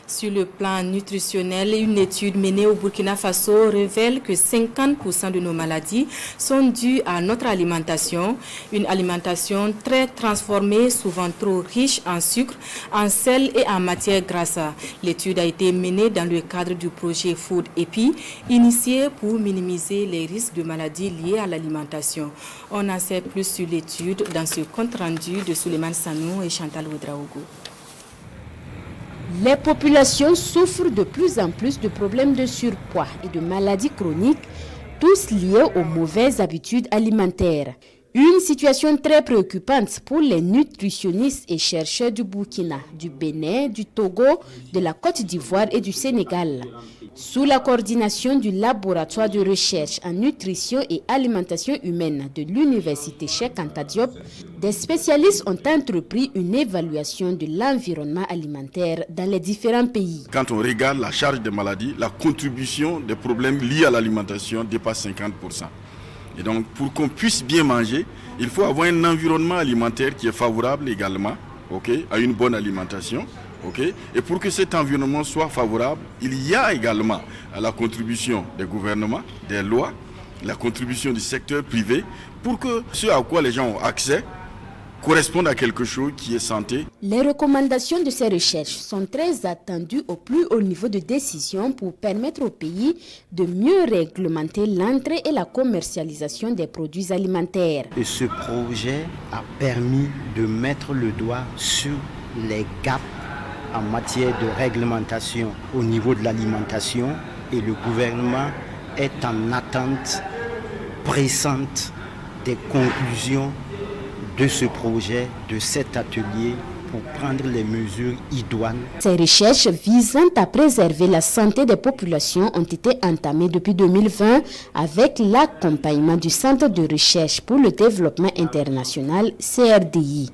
Sur le plan nutritionnel, une étude menée au Burkina Faso révèle que 50% de nos maladies sont dues à notre alimentation, une alimentation très transformée, souvent trop riche en sucre, en sel et en matières grasses. L'étude a été menée dans le cadre du projet Food EPI, initié pour minimiser les risques de maladies liées à l'alimentation. On en sait plus sur l'étude dans ce compte-rendu de Souleymane Sanou et Chantal Ouedraogo. Les populations souffrent de plus en plus de problèmes de surpoids et de maladies chroniques, tous liés aux mauvaises habitudes alimentaires. Une situation très préoccupante pour les nutritionnistes et chercheurs du Burkina, du Bénin, du Togo, de la Côte d'Ivoire et du Sénégal. Sous la coordination du laboratoire de recherche en nutrition et alimentation humaine de l'université Cheikh Anta Diop, des spécialistes ont entrepris une évaluation de l'environnement alimentaire dans les différents pays. Quand on regarde la charge des maladies, la contribution des problèmes liés à l'alimentation dépasse 50%. Et donc, pour qu'on puisse bien manger, il faut avoir un environnement alimentaire qui est favorable également, à une bonne alimentation. Et pour que cet environnement soit favorable, il y a également la contribution des gouvernements, des lois, la contribution du secteur privé, pour que ce à quoi les gens ont accès correspondent à quelque chose qui est santé. Les recommandations de ces recherches sont très attendues au plus haut niveau de décision pour permettre au pays de mieux réglementer l'entrée et la commercialisation des produits alimentaires. Et ce projet a permis de mettre le doigt sur les gaps en matière de réglementation au niveau de l'alimentation et le gouvernement est en attente pressante des conclusions de ce projet, de cet atelier pour prendre les mesures idoines. Ces recherches visant à préserver la santé des populations ont été entamées depuis 2020 avec l'accompagnement du Centre de recherche pour le développement international CRDI.